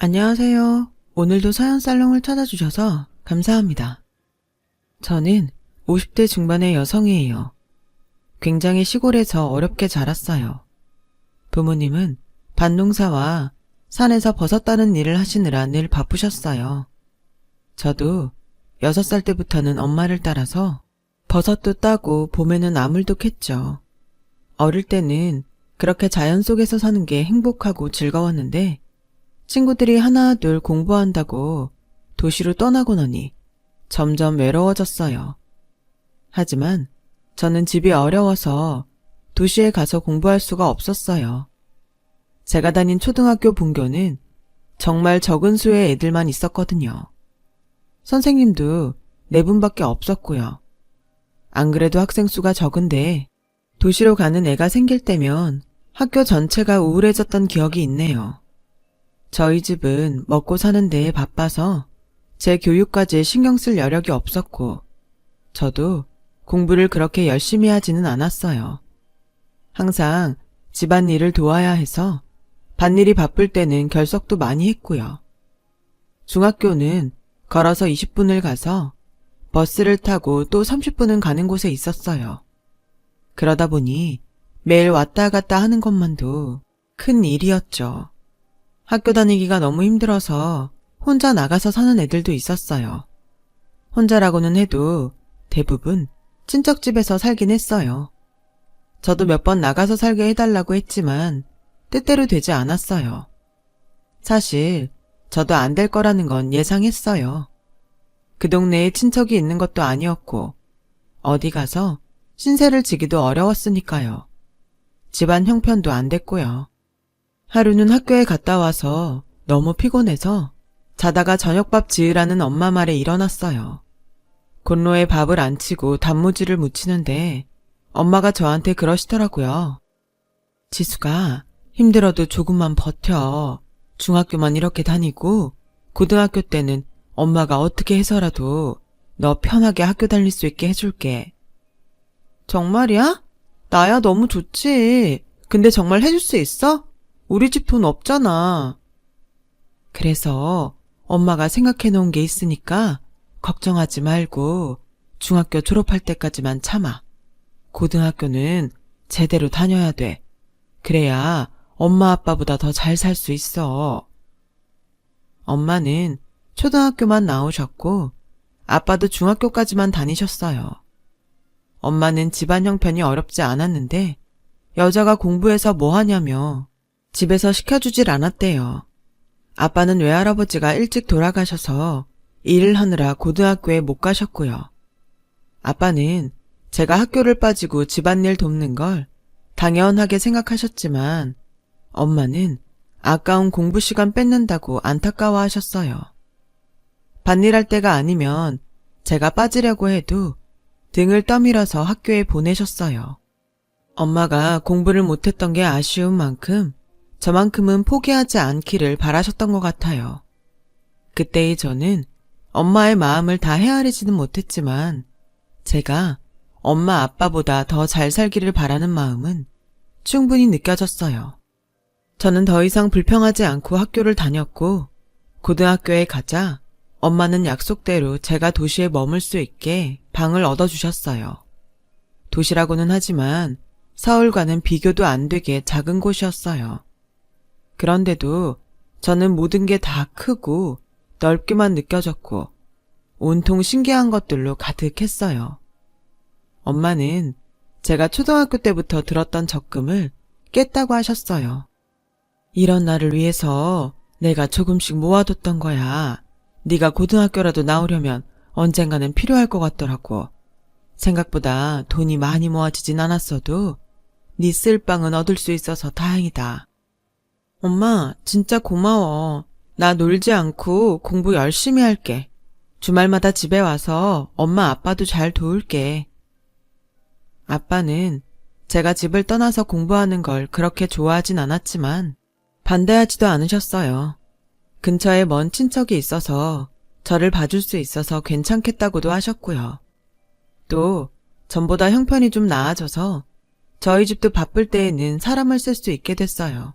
안녕하세요. 오늘도 사연살롱을 찾아주셔서 감사합니다. 저는 50대 중반의 여성이에요. 굉장히 시골에서 어렵게 자랐어요. 부모님은 밭농사와 산에서 버섯 따는 일을 하시느라 늘 바쁘셨어요. 저도 6살 때부터는 엄마를 따라서 버섯도 따고 봄에는 나물도 캤죠. 어릴 때는 그렇게 자연 속에서 사는 게 행복하고 즐거웠는데 친구들이 하나 둘 공부한다고 도시로 떠나고 나니 점점 외로워졌어요. 하지만 저는 집이 어려워서 도시에 가서 공부할 수가 없었어요. 제가 다닌 초등학교 분교는 정말 적은 수의 애들만 있었거든요. 선생님도 4분밖에 없었고요. 안 그래도 학생 수가 적은데 도시로 가는 애가 생길 때면 학교 전체가 우울해졌던 기억이 있네요. 저희 집은 먹고 사는 데에 바빠서 제 교육까지 신경 쓸 여력이 없었고 저도 공부를 그렇게 열심히 하지는 않았어요. 항상 집안일을 도와야 해서 밭일이 바쁠 때는 결석도 많이 했고요. 중학교는 걸어서 20분을 가서 버스를 타고 또 30분은 가는 곳에 있었어요. 그러다 보니 매일 왔다 갔다 하는 것만도 큰 일이었죠. 학교 다니기가 너무 힘들어서 혼자 나가서 사는 애들도 있었어요. 혼자라고는 해도 대부분 친척집에서 살긴 했어요. 저도 몇 번 나가서 살게 해달라고 했지만 뜻대로 되지 않았어요. 사실 저도 안 될 거라는 건 예상했어요. 그 동네에 친척이 있는 것도 아니었고 어디 가서 신세를 지기도 어려웠으니까요. 집안 형편도 안 됐고요. 하루는 학교에 갔다 와서 너무 피곤해서 자다가 저녁밥 지으라는 엄마 말에 일어났어요. 곤로에 밥을 안 치고 단무지를 무치는데 엄마가 저한테 그러시더라고요. 지수가 힘들어도 조금만 버텨. 중학교만 이렇게 다니고 고등학교 때는 엄마가 어떻게 해서라도 너 편하게 학교 다닐 수 있게 해줄게. 정말이야? 나야 너무 좋지. 근데 정말 해줄 수 있어? 우리 집 돈 없잖아. 그래서 엄마가 생각해 놓은 게 있으니까 걱정하지 말고 중학교 졸업할 때까지만 참아. 고등학교는 제대로 다녀야 돼. 그래야 엄마 아빠보다 더 잘 살 수 있어. 엄마는 초등학교만 나오셨고 아빠도 중학교까지만 다니셨어요. 엄마는 집안 형편이 어렵지 않았는데 여자가 공부해서 뭐 하냐며 집에서 시켜주질 않았대요. 아빠는 외할아버지가 일찍 돌아가셔서 일을 하느라 고등학교에 못 가셨고요. 아빠는 제가 학교를 빠지고 집안일 돕는 걸 당연하게 생각하셨지만 엄마는 아까운 공부 시간 뺏는다고 안타까워하셨어요. 밭일할 때가 아니면 제가 빠지려고 해도 등을 떠밀어서 학교에 보내셨어요. 엄마가 공부를 못했던 게 아쉬운 만큼 저만큼은 포기하지 않기를 바라셨던 것 같아요. 그때의 저는 엄마의 마음을 다 헤아리지는 못했지만 제가 엄마 아빠보다 더 잘 살기를 바라는 마음은 충분히 느껴졌어요. 저는 더 이상 불평하지 않고 학교를 다녔고 고등학교에 가자 엄마는 약속대로 제가 도시에 머물 수 있게 방을 얻어주셨어요. 도시라고는 하지만 서울과는 비교도 안 되게 작은 곳이었어요. 그런데도 저는 모든 게 다 크고 넓게만 느껴졌고 온통 신기한 것들로 가득했어요. 엄마는 제가 초등학교 때부터 들었던 적금을 깼다고 하셨어요. 이런 나를 위해서 내가 조금씩 모아뒀던 거야. 네가 고등학교라도 나오려면 언젠가는 필요할 것 같더라고. 생각보다 돈이 많이 모아지진 않았어도 네 쓸방은 얻을 수 있어서 다행이다. 엄마, 진짜 고마워. 나 놀지 않고 공부 열심히 할게. 주말마다 집에 와서 엄마 아빠도 잘 도울게. 아빠는 제가 집을 떠나서 공부하는 걸 그렇게 좋아하진 않았지만 반대하지도 않으셨어요. 근처에 먼 친척이 있어서 저를 봐줄 수 있어서 괜찮겠다고도 하셨고요. 또 전보다 형편이 좀 나아져서 저희 집도 바쁠 때에는 사람을 쓸 수 있게 됐어요.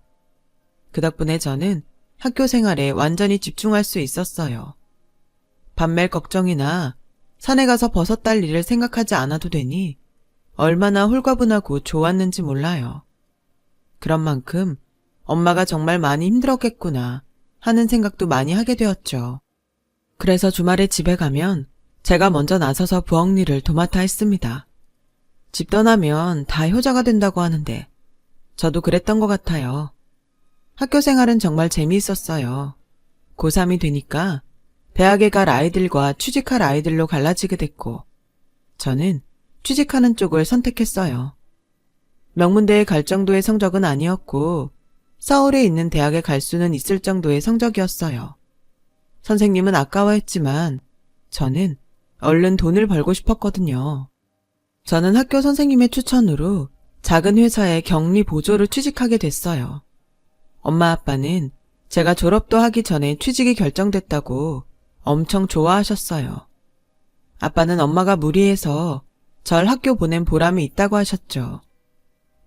그 덕분에 저는 학교 생활에 완전히 집중할 수 있었어요. 밤멜 걱정이나 산에 가서 버섯 딸 일을 생각하지 않아도 되니 얼마나 홀가분하고 좋았는지 몰라요. 그런 만큼 엄마가 정말 많이 힘들었겠구나 하는 생각도 많이 하게 되었죠. 그래서 주말에 집에 가면 제가 먼저 나서서 부엌 일을 도맡아 했습니다. 집 떠나면 다 효자가 된다고 하는데 저도 그랬던 것 같아요. 학교 생활은 정말 재미있었어요. 고3이 되니까 대학에 갈 아이들과 취직할 아이들로 갈라지게 됐고 저는 취직하는 쪽을 선택했어요. 명문대에 갈 정도의 성적은 아니었고 서울에 있는 대학에 갈 수는 있을 정도의 성적이었어요. 선생님은 아까워했지만 저는 얼른 돈을 벌고 싶었거든요. 저는 학교 선생님의 추천으로 작은 회사의 격리 보조로 취직하게 됐어요. 엄마 아빠는 제가 졸업도 하기 전에 취직이 결정됐다고 엄청 좋아하셨어요. 아빠는 엄마가 무리해서 절 학교 보낸 보람이 있다고 하셨죠.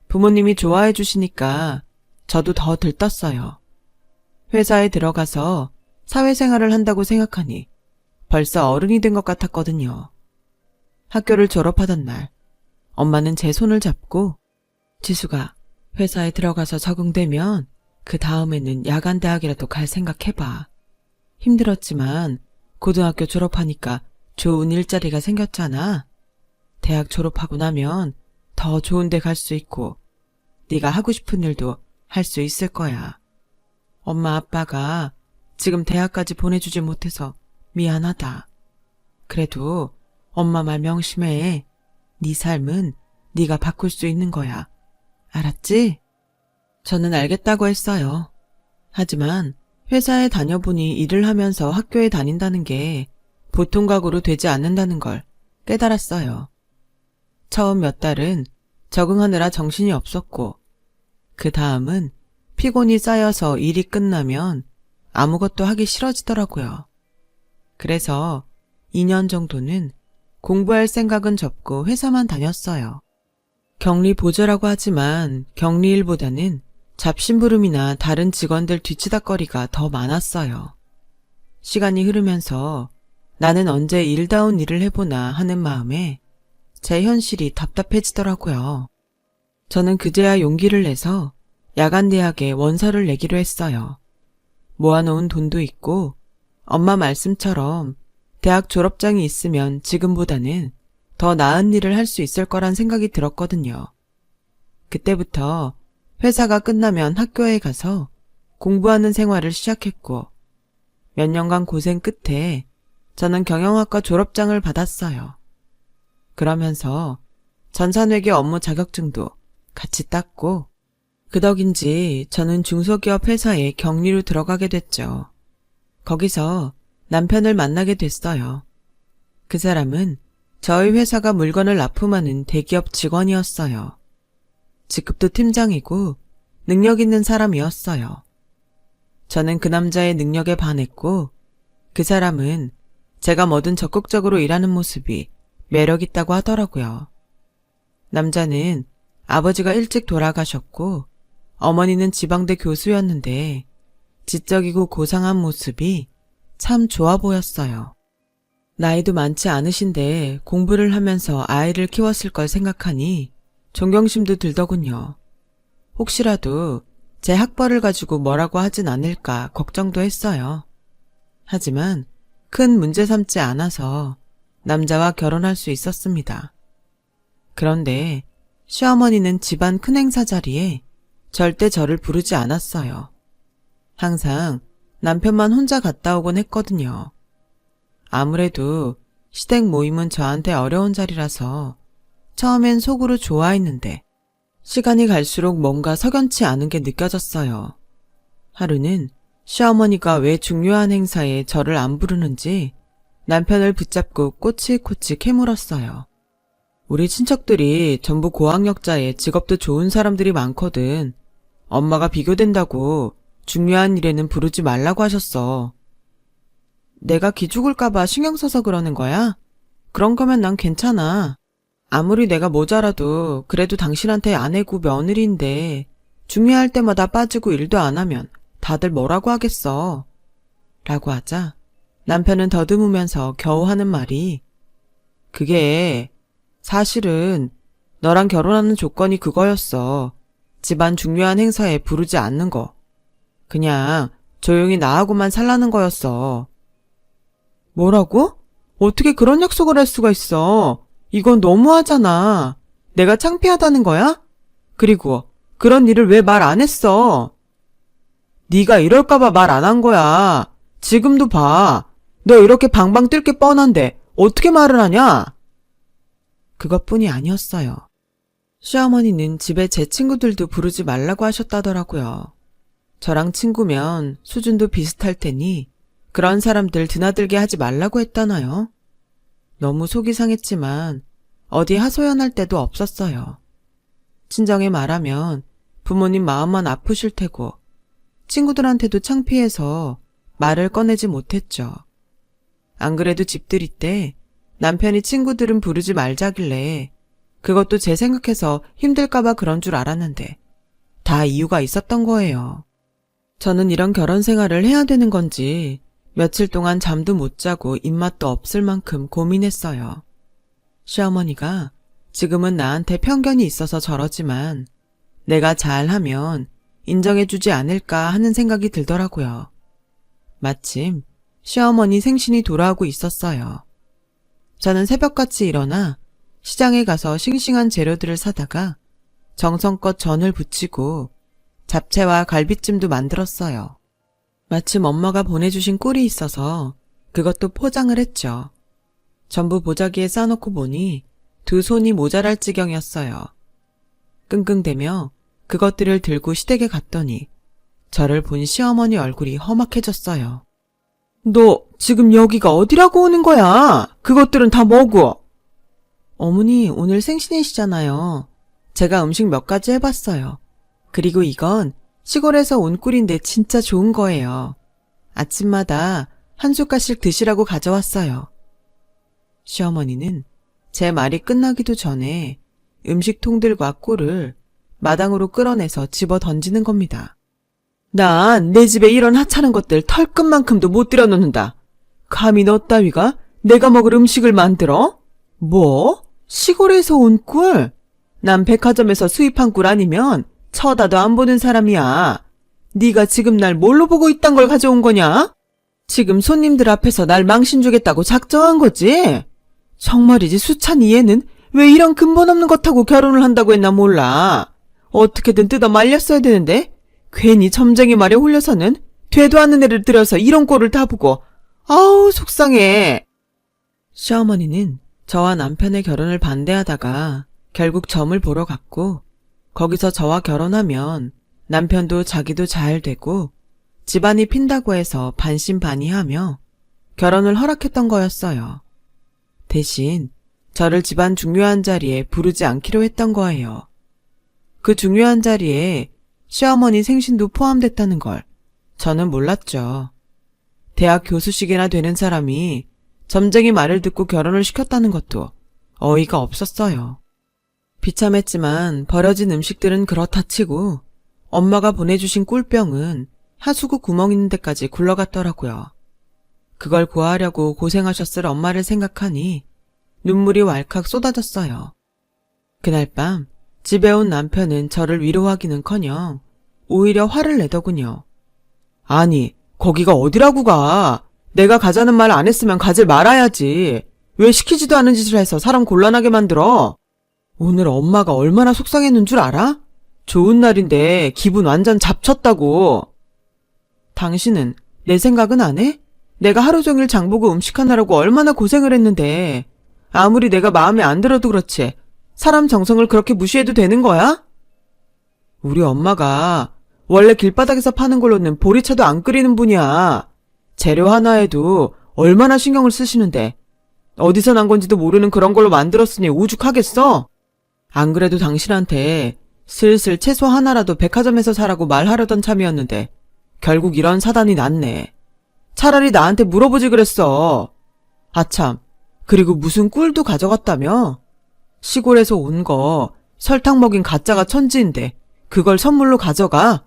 부모님이 좋아해 주시니까 저도 더 들떴어요. 회사에 들어가서 사회생활을 한다고 생각하니 벌써 어른이 된 것 같았거든요. 학교를 졸업하던 날 엄마는 제 손을 잡고 지수가 회사에 들어가서 적응되면 그 다음에는 야간 대학이라도 갈 생각해봐. 힘들었지만 고등학교 졸업하니까 좋은 일자리가 생겼잖아. 대학 졸업하고 나면 더 좋은 데 갈 수 있고 네가 하고 싶은 일도 할 수 있을 거야. 엄마 아빠가 지금 대학까지 보내주지 못해서 미안하다. 그래도 엄마 말 명심해. 네 삶은 네가 바꿀 수 있는 거야. 알았지? 저는 알겠다고 했어요. 하지만 회사에 다녀보니 일을 하면서 학교에 다닌다는 게 보통 각오로 되지 않는다는 걸 깨달았어요. 처음 몇 달은 적응하느라 정신이 없었고 그 다음은 피곤이 쌓여서 일이 끝나면 아무것도 하기 싫어지더라고요. 그래서 2년 정도는 공부할 생각은 접고 회사만 다녔어요. 격리 보조라고 하지만 격리일보다는 잡심부름이나 다른 직원들 뒤치다거리가 더 많았어요. 시간이 흐르면서 나는 언제 일다운 일을 해보나 하는 마음에 제 현실이 답답해지더라고요. 저는 그제야 용기를 내서 야간대학에 원서를 내기로 했어요. 모아놓은 돈도 있고 엄마 말씀처럼 대학 졸업장이 있으면 지금보다는 더 나은 일을 할 수 있을 거란 생각이 들었거든요. 그때부터 회사가 끝나면 학교에 가서 공부하는 생활을 시작했고 몇 년간 고생 끝에 저는 경영학과 졸업장을 받았어요. 그러면서 전산회계 업무 자격증도 같이 땄고 그 덕인지 저는 중소기업 회사에 격리로 들어가게 됐죠. 거기서 남편을 만나게 됐어요. 그 사람은 저희 회사가 물건을 납품하는 대기업 직원이었어요. 직급도 팀장이고 능력 있는 사람이었어요. 저는 그 남자의 능력에 반했고 그 사람은 제가 뭐든 적극적으로 일하는 모습이 매력 있다고 하더라고요. 남자는 아버지가 일찍 돌아가셨고 어머니는 지방대 교수였는데 지적이고 고상한 모습이 참 좋아 보였어요. 나이도 많지 않으신데 공부를 하면서 아이를 키웠을 걸 생각하니 존경심도 들더군요. 혹시라도 제 학벌을 가지고 뭐라고 하진 않을까 걱정도 했어요. 하지만 큰 문제 삼지 않아서 남자와 결혼할 수 있었습니다. 그런데 시어머니는 집안 큰 행사 자리에 절대 저를 부르지 않았어요. 항상 남편만 혼자 갔다 오곤 했거든요. 아무래도 시댁 모임은 저한테 어려운 자리라서 처음엔 속으로 좋아했는데 시간이 갈수록 뭔가 석연치 않은 게 느껴졌어요. 하루는 시어머니가 왜 중요한 행사에 저를 안 부르는지 남편을 붙잡고 꼬치꼬치 캐물었어요. 우리 친척들이 전부 고학력자에 직업도 좋은 사람들이 많거든. 엄마가 비교된다고 중요한 일에는 부르지 말라고 하셨어. 내가 기죽을까봐 신경 써서 그러는 거야? 그런 거면 난 괜찮아. 아무리 내가 모자라도 그래도 당신한테 아내고 며느리인데 중요할 때마다 빠지고 일도 안 하면 다들 뭐라고 하겠어. 라고 하자 남편은 더듬으면서 겨우 하는 말이 그게 사실은 너랑 결혼하는 조건이 그거였어. 집안 중요한 행사에 부르지 않는 거. 그냥 조용히 나하고만 살라는 거였어. 뭐라고? 어떻게 그런 약속을 할 수가 있어? 이건 너무하잖아. 내가 창피하다는 거야? 그리고 그런 일을 왜 말 안 했어? 네가 이럴까봐 말 안 한 거야. 지금도 봐. 너 이렇게 방방 뜰 게 뻔한데 어떻게 말을 하냐? 그것뿐이 아니었어요. 시어머니는 집에 제 친구들도 부르지 말라고 하셨다더라고요. 저랑 친구면 수준도 비슷할 테니 그런 사람들 드나들게 하지 말라고 했다나요? 너무 속이 상했지만 어디 하소연할 데도 없었어요. 친정에 말하면 부모님 마음만 아프실 테고 친구들한테도 창피해서 말을 꺼내지 못했죠. 안 그래도 집들이 때 남편이 친구들은 부르지 말자길래 그것도 제 생각해서 힘들까봐 그런 줄 알았는데 다 이유가 있었던 거예요. 저는 이런 결혼 생활을 해야 되는 건지 며칠 동안 잠도 못 자고 입맛도 없을 만큼 고민했어요. 시어머니가 지금은 나한테 편견이 있어서 저러지만 내가 잘하면 인정해주지 않을까 하는 생각이 들더라고요. 마침 시어머니 생신이 돌아오고 있었어요. 저는 새벽같이 일어나 시장에 가서 싱싱한 재료들을 사다가 정성껏 전을 부치고 잡채와 갈비찜도 만들었어요. 마침 엄마가 보내주신 꿀이 있어서 그것도 포장을 했죠. 전부 보자기에 싸놓고 보니 두 손이 모자랄 지경이었어요. 끙끙대며 그것들을 들고 시댁에 갔더니 저를 본 시어머니 얼굴이 험악해졌어요. 너 지금 여기가 어디라고 오는 거야? 그것들은 다 뭐고? 어머니 오늘 생신이시잖아요. 제가 음식 몇 가지 해봤어요. 그리고 이건 시골에서 온 꿀인데 진짜 좋은 거예요. 아침마다 한 숟갈씩 드시라고 가져왔어요. 시어머니는 제 말이 끝나기도 전에 음식통들과 꿀을 마당으로 끌어내서 집어 던지는 겁니다. 난 내 집에 이런 하찮은 것들 털끝만큼도 못 들여놓는다. 감히 너 따위가 내가 먹을 음식을 만들어? 뭐? 시골에서 온 꿀? 난 백화점에서 수입한 꿀 아니면 쳐다도 안 보는 사람이야. 네가 지금 날 뭘로 보고 이딴 걸 가져온 거냐? 지금 손님들 앞에서 날 망신 주겠다고 작정한 거지? 정말이지 수찬이 얘는 왜 이런 근본 없는 것하고 결혼을 한다고 했나 몰라. 어떻게든 뜯어 말렸어야 되는데 괜히 점쟁이 말에 홀려서는 되도 않는 애를 들여서 이런 꼴을 다 보고 아우 속상해. 시어머니는 저와 남편의 결혼을 반대하다가 결국 점을 보러 갔고 거기서 저와 결혼하면 남편도 자기도 잘 되고 집안이 핀다고 해서 반신반의하며 결혼을 허락했던 거였어요. 대신 저를 집안 중요한 자리에 부르지 않기로 했던 거예요. 그 중요한 자리에 시어머니 생신도 포함됐다는 걸 저는 몰랐죠. 대학 교수식이나 되는 사람이 점쟁이 말을 듣고 결혼을 시켰다는 것도 어이가 없었어요. 비참했지만 버려진 음식들은 그렇다 치고 엄마가 보내주신 꿀병은 하수구 구멍 있는 데까지 굴러갔더라고요. 그걸 구하려고 고생하셨을 엄마를 생각하니 눈물이 왈칵 쏟아졌어요. 그날 밤 집에 온 남편은 저를 위로하기는커녕 오히려 화를 내더군요. 아니, 거기가 어디라고 가? 내가 가자는 말 안 했으면 가지 말아야지. 왜 시키지도 않은 짓을 해서 사람 곤란하게 만들어? 오늘 엄마가 얼마나 속상했는 줄 알아? 좋은 날인데 기분 완전 잡쳤다고. 당신은 내 생각은 안 해? 내가 하루 종일 장보고 음식 하느라고 얼마나 고생을 했는데 아무리 내가 마음에 안 들어도 그렇지 사람 정성을 그렇게 무시해도 되는 거야? 우리 엄마가 원래 길바닥에서 파는 걸로는 보리차도 안 끓이는 분이야. 재료 하나에도 얼마나 신경을 쓰시는데 어디서 난 건지도 모르는 그런 걸로 만들었으니 오죽하겠어? 안 그래도 당신한테 슬슬 채소 하나라도 백화점에서 사라고 말하려던 참이었는데 결국 이런 사단이 났네. 차라리 나한테 물어보지 그랬어. 아참, 그리고 무슨 꿀도 가져갔다며? 시골에서 온 거 설탕 먹인 가짜가 천지인데 그걸 선물로 가져가?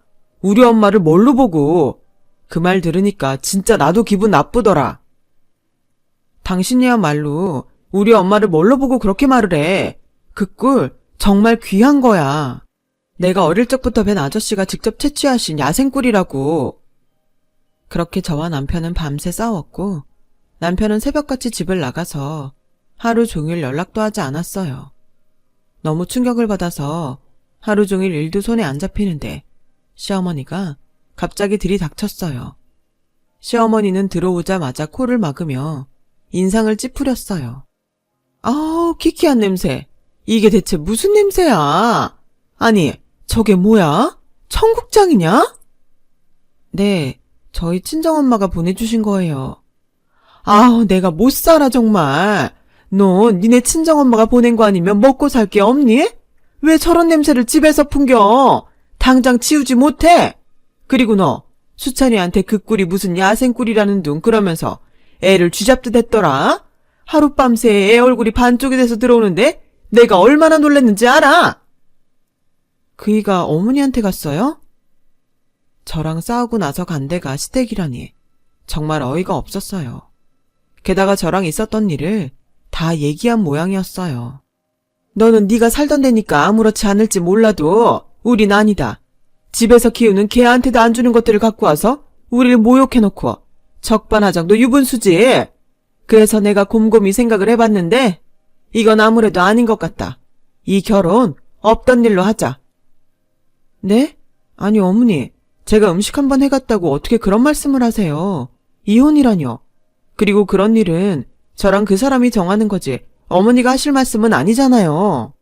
우리 엄마를 뭘로 보고. 그 말 들으니까 진짜 나도 기분 나쁘더라. 당신이야말로 우리 엄마를 뭘로 보고 그렇게 말을 해. 그 꿀 정말 귀한 거야. 내가 어릴 적부터 뵌 아저씨가 직접 채취하신 야생꿀이라고. 그렇게 저와 남편은 밤새 싸웠고 남편은 새벽같이 집을 나가서 하루 종일 연락도 하지 않았어요. 너무 충격을 받아서 하루 종일 일도 손에 안 잡히는데 시어머니가 갑자기 들이닥쳤어요. 시어머니는 들어오자마자 코를 막으며 인상을 찌푸렸어요. 아우, 키키한 냄새. 이게 대체 무슨 냄새야? 아니, 저게 뭐야? 청국장이냐? 네, 저희 친정엄마가 보내주신 거예요. 아우, 내가 못 살아 정말. 너 니네 친정엄마가 보낸 거 아니면 먹고 살 게 없니? 왜 저런 냄새를 집에서 풍겨? 당장 치우지 못해? 그리고 너 수찬이한테 그 꿀이 무슨 야생꿀이라는 둥 그러면서 애를 쥐잡듯 했더라. 하룻밤새 애 얼굴이 반쪽이 돼서 들어오는데 내가 얼마나 놀랐는지 알아? 그이가 어머니한테 갔어요? 저랑 싸우고 나서 간 데가 시댁이라니 정말 어이가 없었어요. 게다가 저랑 있었던 일을 다 얘기한 모양이었어요. 너는 네가 살던 데니까 아무렇지 않을지 몰라도 우린 아니다. 집에서 키우는 개한테도 안 주는 것들을 갖고 와서 우리를 모욕해놓고 적반하장도 유분수지. 그래서 내가 곰곰이 생각을 해봤는데 이건 아무래도 아닌 것 같다. 이 결혼 없던 일로 하자. 네? 아니 어머니, 제가 음식 한번 해갔다고 어떻게 그런 말씀을 하세요. 이혼이라뇨. 그리고 그런 일은 저랑 그 사람이 정하는 거지 어머니가 하실 말씀은 아니잖아요.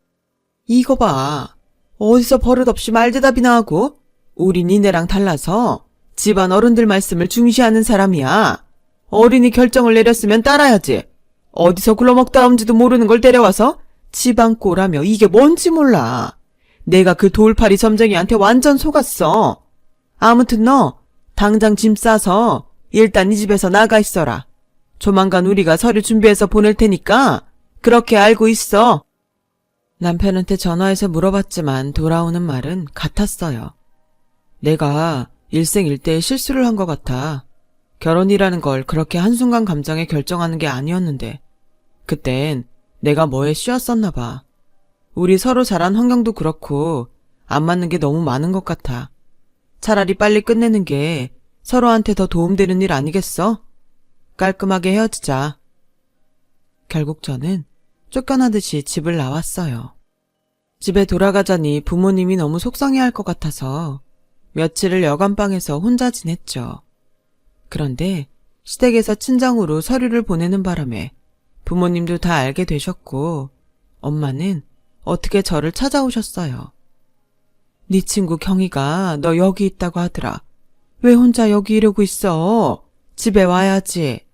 이거 봐. 어디서 버릇없이 말대답이나 하고. 우리 니네랑 달라서 집안 어른들 말씀을 중시하는 사람이야. 어린이 결정을 내렸으면 따라야지. 어디서 굴러먹다 온지도 모르는 걸 데려와서 집안 꼴하며 이게 뭔지 몰라. 내가 그 돌팔이 점쟁이한테 완전 속았어. 아무튼 너 당장 짐 싸서 일단 이 집에서 나가 있어라. 조만간 우리가 서류 준비해서 보낼 테니까 그렇게 알고 있어. 남편한테 전화해서 물어봤지만 돌아오는 말은 같았어요. 내가 일생일대의 실수를 한 것 같아. 결혼이라는 걸 그렇게 한순간 감정에 결정하는 게 아니었는데 그땐 내가 뭐에 씌었었나 봐. 우리 서로 자란 환경도 그렇고 안 맞는 게 너무 많은 것 같아. 차라리 빨리 끝내는 게 서로한테 더 도움되는 일 아니겠어? 깔끔하게 헤어지자. 결국 저는 쫓겨나듯이 집을 나왔어요. 집에 돌아가자니 부모님이 너무 속상해할 것 같아서 며칠을 여관방에서 혼자 지냈죠. 그런데 시댁에서 친정으로 서류를 보내는 바람에 부모님도 다 알게 되셨고 엄마는 어떻게 저를 찾아오셨어요. 네 친구 경희가 너 여기 있다고 하더라. 왜 혼자 여기 이러고 있어? 집에 와야지.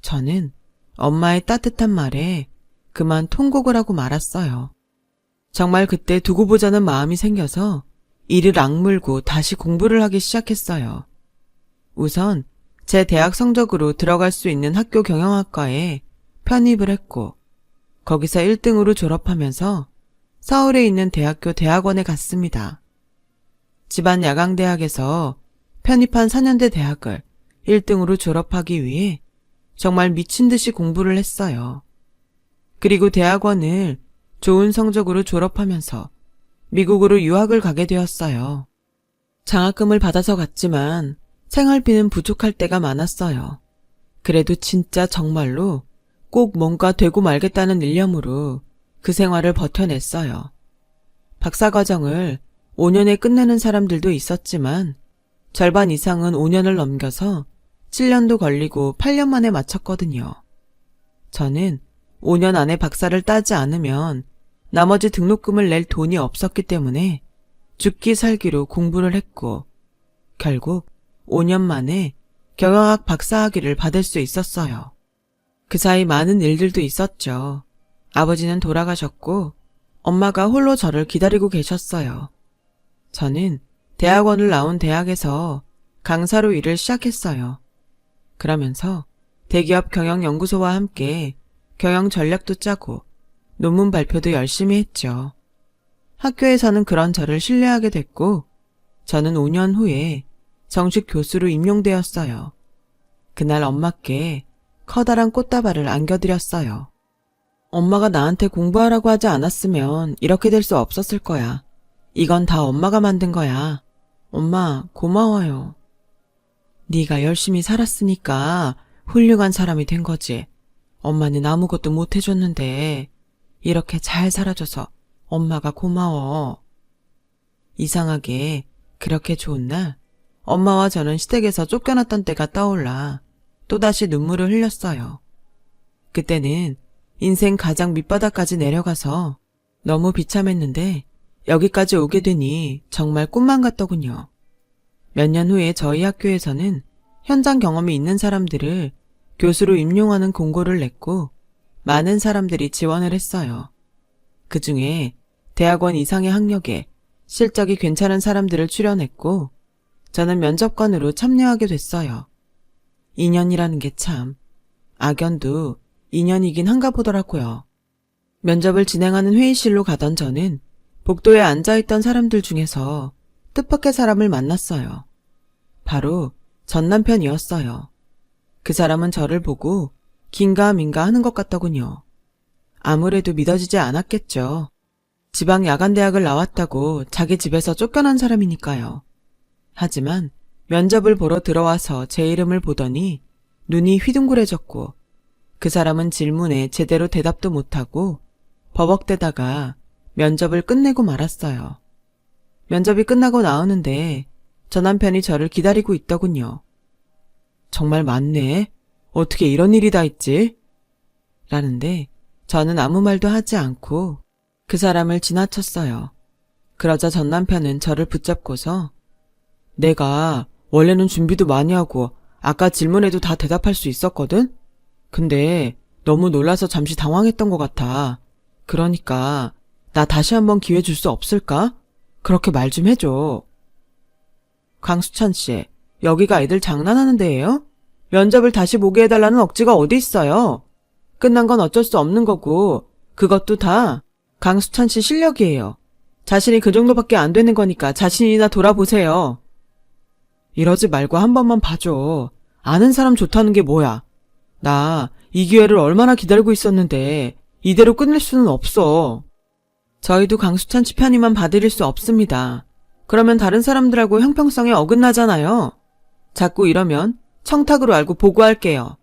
저는 엄마의 따뜻한 말에 그만 통곡을 하고 말았어요. 정말 그때 두고 보자는 마음이 생겨서 이를 악물고 다시 공부를 하기 시작했어요. 우선 제 대학 성적으로 들어갈 수 있는 학교 경영학과에 편입을 했고 거기서 1등으로 졸업하면서 서울에 있는 대학교 대학원에 갔습니다. 집안 야강대학에서 편입한 4년대 대학을 1등으로 졸업하기 위해 정말 미친 듯이 공부를 했어요. 그리고 대학원을 좋은 성적으로 졸업하면서 미국으로 유학을 가게 되었어요. 장학금을 받아서 갔지만 생활비는 부족할 때가 많았어요. 그래도 진짜 정말로 꼭 뭔가 되고 말겠다는 일념으로 그 생활을 버텨냈어요. 박사과정을 5년에 끝내는 사람들도 있었지만 절반 이상은 5년을 넘겨서 7년도 걸리고 8년 만에 마쳤거든요. 저는 5년 안에 박사를 따지 않으면 나머지 등록금을 낼 돈이 없었기 때문에 죽기 살기로 공부를 했고 결국 5년 만에 경영학 박사학위를 받을 수 있었어요. 그 사이 많은 일들도 있었죠. 아버지는 돌아가셨고 엄마가 홀로 저를 기다리고 계셨어요. 저는 대학원을 나온 대학에서 강사로 일을 시작했어요. 그러면서 대기업 경영연구소와 함께 경영 전략도 짜고 논문 발표도 열심히 했죠. 학교에서는 그런 저를 신뢰하게 됐고 저는 5년 후에 정식 교수로 임용되었어요. 그날 엄마께 커다란 꽃다발을 안겨드렸어요. 엄마가 나한테 공부하라고 하지 않았으면 이렇게 될 수 없었을 거야. 이건 다 엄마가 만든 거야. 엄마, 고마워요. 네가 열심히 살았으니까 훌륭한 사람이 된 거지. 엄마는 아무것도 못 해줬는데 이렇게 잘 살아줘서 엄마가 고마워. 이상하게 그렇게 좋은 날 엄마와 저는 시댁에서 쫓겨났던 때가 떠올라 또다시 눈물을 흘렸어요. 그때는 인생 가장 밑바닥까지 내려가서 너무 비참했는데 여기까지 오게 되니 정말 꿈만 같더군요. 몇 년 후에 저희 학교에서는 현장 경험이 있는 사람들을 교수로 임용하는 공고를 냈고 많은 사람들이 지원을 했어요. 그 중에 대학원 이상의 학력에 실적이 괜찮은 사람들을 출연했고 저는 면접관으로 참여하게 됐어요. 인연이라는 게 참 악연도 인연이긴 한가 보더라고요. 면접을 진행하는 회의실로 가던 저는 복도에 앉아있던 사람들 중에서 뜻밖의 사람을 만났어요. 바로 전 남편이었어요. 그 사람은 저를 보고 긴가민가 하는 것 같더군요. 아무래도 믿어지지 않았겠죠. 지방 야간대학을 나왔다고 자기 집에서 쫓겨난 사람이니까요. 하지만 면접을 보러 들어와서 제 이름을 보더니 눈이 휘둥그레졌고 그 사람은 질문에 제대로 대답도 못하고 버벅대다가 면접을 끝내고 말았어요. 면접이 끝나고 나오는데 저 남편이 저를 기다리고 있더군요. 정말 많네. 어떻게 이런 일이 다 있지? 라는데 저는 아무 말도 하지 않고 그 사람을 지나쳤어요. 그러자 전 남편은 저를 붙잡고서 내가 원래는 준비도 많이 하고 아까 질문에도 다 대답할 수 있었거든? 근데 너무 놀라서 잠시 당황했던 것 같아. 그러니까 나 다시 한번 기회 줄 수 없을까? 그렇게 말 좀 해줘. 강수찬 씨, 여기가 애들 장난하는 데예요? 면접을 다시 보게 해달라는 억지가 어디 있어요? 끝난 건 어쩔 수 없는 거고 그것도 다 강수찬 씨 실력이에요. 자신이 그 정도밖에 안 되는 거니까 자신이나 돌아보세요. 이러지 말고 한 번만 봐줘. 아는 사람 좋다는 게 뭐야. 나 이 기회를 얼마나 기다리고 있었는데 이대로 끝낼 수는 없어. 저희도 강수찬 씨 편의만 봐드릴 수 없습니다. 그러면 다른 사람들하고 형평성에 어긋나잖아요. 자꾸 이러면 청탁으로 알고 보고할게요.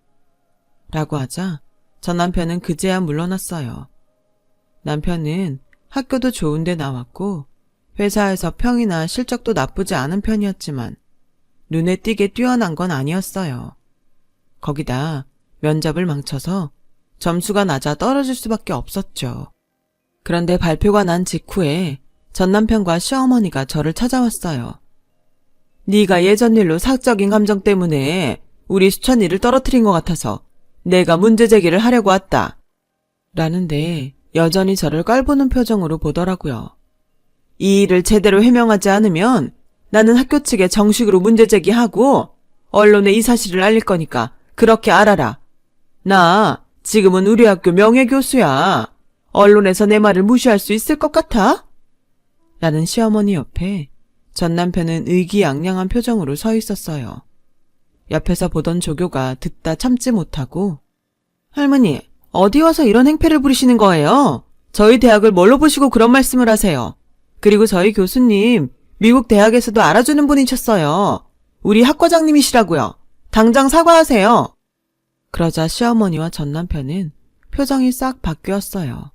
라고 하자 전 남편은 그제야 물러났어요. 남편은 학교도 좋은데 나왔고 회사에서 평이나 실적도 나쁘지 않은 편이었지만 눈에 띄게 뛰어난 건 아니었어요. 거기다 면접을 망쳐서 점수가 낮아 떨어질 수밖에 없었죠. 그런데 발표가 난 직후에 전 남편과 시어머니가 저를 찾아왔어요. 네가 예전 일로 사적인 감정 때문에 우리 수찬이를 떨어뜨린 것 같아서 내가 문제 제기를 하려고 왔다. 라는데 여전히 저를 깔보는 표정으로 보더라고요. 이 일을 제대로 해명하지 않으면 나는 학교 측에 정식으로 문제 제기하고 언론에 이 사실을 알릴 거니까 그렇게 알아라. 나 지금은 우리 학교 명예교수야. 언론에서 내 말을 무시할 수 있을 것 같아? 라는 시어머니 옆에 전 남편은 의기양양한 표정으로 서 있었어요. 옆에서 보던 조교가 듣다 참지 못하고 할머니, 어디 와서 이런 행패를 부리시는 거예요? 저희 대학을 뭘로 보시고 그런 말씀을 하세요? 그리고 저희 교수님 미국 대학에서도 알아주는 분이셨어요. 우리 학과장님이시라고요. 당장 사과하세요. 그러자 시어머니와 전 남편은 표정이 싹 바뀌었어요.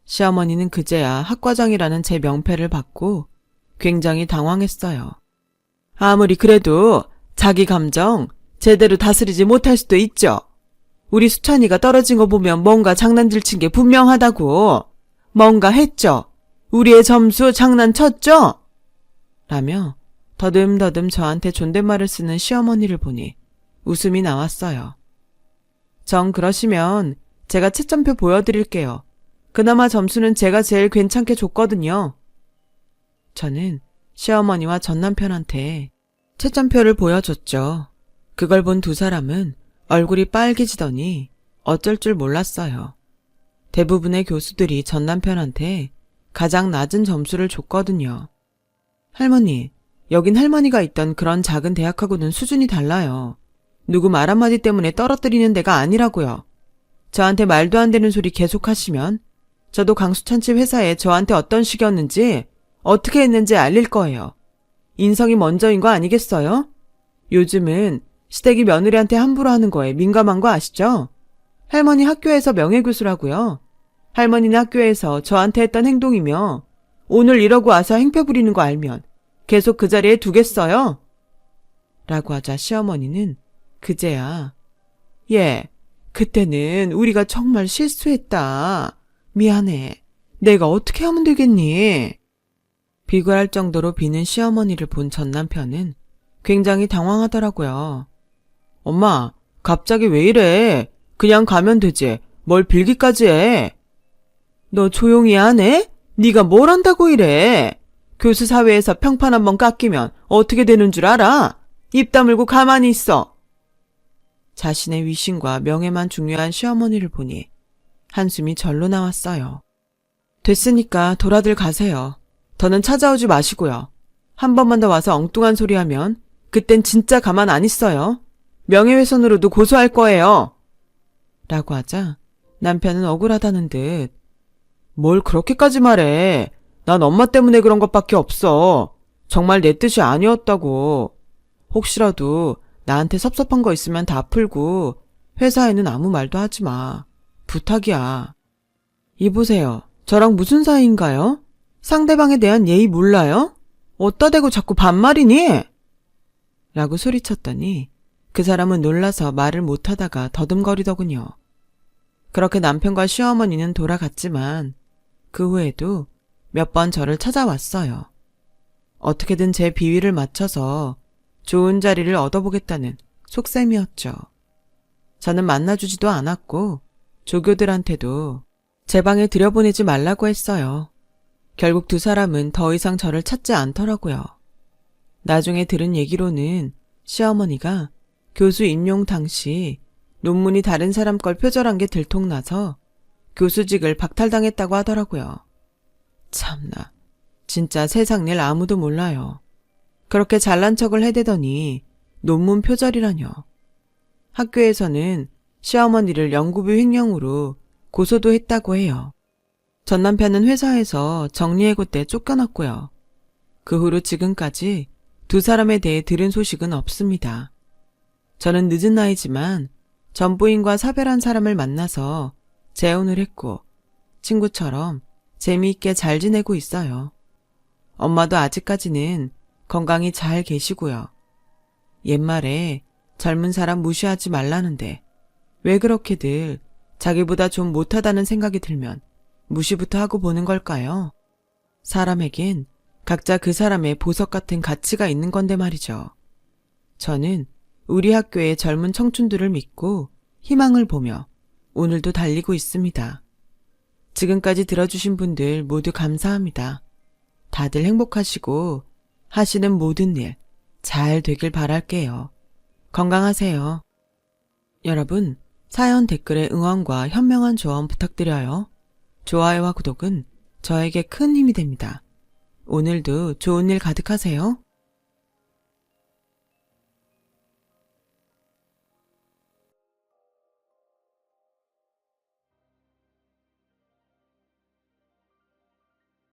시어머니는 그제야 학과장이라는 제 명패를 받고 굉장히 당황했어요. 아무리 그래도 자기 감정 제대로 다스리지 못할 수도 있죠. 우리 수찬이가 떨어진 거 보면 뭔가 장난질 친 게 분명하다고. 뭔가 했죠. 우리의 점수 장난쳤죠? 라며 더듬더듬 저한테 존댓말을 쓰는 시어머니를 보니 웃음이 나왔어요. 정 그러시면 제가 채점표 보여드릴게요. 그나마 점수는 제가 제일 괜찮게 줬거든요. 저는 시어머니와 전 남편한테 채점표를 보여줬죠. 그걸 본 두 사람은 얼굴이 빨개지더니 어쩔 줄 몰랐어요. 대부분의 교수들이 전 남편한테 가장 낮은 점수를 줬거든요. 할머니, 여긴 할머니가 있던 그런 작은 대학하고는 수준이 달라요. 누구 말 한마디 때문에 떨어뜨리는 데가 아니라고요. 저한테 말도 안 되는 소리 계속 하시면 저도 강수찬집 회사에 저한테 어떤 식이었는지 어떻게 했는지 알릴 거예요. 인성이 먼저인 거 아니겠어요? 요즘은 시댁이 며느리한테 함부로 하는 거에 민감한 거 아시죠? 할머니 학교에서 명예교수라고요. 할머니는 학교에서 저한테 했던 행동이며 오늘 이러고 와서 행패 부리는 거 알면 계속 그 자리에 두겠어요? 라고 하자 시어머니는 그제야 그때는 우리가 정말 실수했다. 미안해. 내가 어떻게 하면 되겠니? 비굴할 정도로 비는 시어머니를 본 전 남편은 굉장히 당황하더라고요. 엄마, 갑자기 왜 이래? 그냥 가면 되지. 뭘 빌기까지 해? 너 조용히 하네? 네가 뭘 한다고 이래? 교수 사회에서 평판 한번 깎이면 어떻게 되는 줄 알아? 입 다물고 가만히 있어. 자신의 위신과 명예만 중요한 시어머니를 보니 한숨이 절로 나왔어요. 됐으니까 돌아들 가세요. 더는 찾아오지 마시고요. 한 번만 더 와서 엉뚱한 소리 하면 그땐 진짜 가만 안 있어요. 명예훼손으로도 고소할 거예요. 라고 하자 남편은 억울하다는 듯 뭘 그렇게까지 말해. 난 엄마 때문에 그런 것밖에 없어. 정말 내 뜻이 아니었다고. 혹시라도 나한테 섭섭한 거 있으면 다 풀고 회사에는 아무 말도 하지 마. 부탁이야. 이보세요. 저랑 무슨 사이인가요? 상대방에 대한 예의 몰라요? 어따 대고 자꾸 반말이니? 라고 소리쳤더니 그 사람은 놀라서 말을 못하다가 더듬거리더군요. 그렇게 남편과 시어머니는 돌아갔지만 그 후에도 몇 번 저를 찾아왔어요. 어떻게든 제 비위를 맞춰서 좋은 자리를 얻어보겠다는 속셈이었죠. 저는 만나주지도 않았고 조교들한테도 제 방에 들여보내지 말라고 했어요. 결국 두 사람은 더 이상 저를 찾지 않더라고요. 나중에 들은 얘기로는 시어머니가 교수 임용 당시 논문이 다른 사람 걸 표절한 게 들통나서 교수직을 박탈당했다고 하더라고요. 참나, 진짜 세상 일 아무도 몰라요. 그렇게 잘난 척을 해대더니 논문 표절이라뇨. 학교에서는 시어머니를 연구비 횡령으로 고소도 했다고 해요. 전 남편은 회사에서 정리해고 때 쫓겨났고요. 그 후로 지금까지 두 사람에 대해 들은 소식은 없습니다. 저는 늦은 나이지만 전부인과 사별한 사람을 만나서 재혼을 했고 친구처럼 재미있게 잘 지내고 있어요. 엄마도 아직까지는 건강히 잘 계시고요. 옛말에 젊은 사람 무시하지 말라는데 왜 그렇게들 자기보다 좀 못하다는 생각이 들면 무시부터 하고 보는 걸까요? 사람에겐 각자 그 사람의 보석 같은 가치가 있는 건데 말이죠. 저는 우리 학교의 젊은 청춘들을 믿고 희망을 보며 오늘도 달리고 있습니다. 지금까지 들어주신 분들 모두 감사합니다. 다들 행복하시고 하시는 모든 일 잘 되길 바랄게요. 건강하세요. 여러분, 사연 댓글에 응원과 현명한 조언 부탁드려요. 좋아요와 구독은 저에게 큰 힘이 됩니다. 오늘도 좋은 일 가득하세요.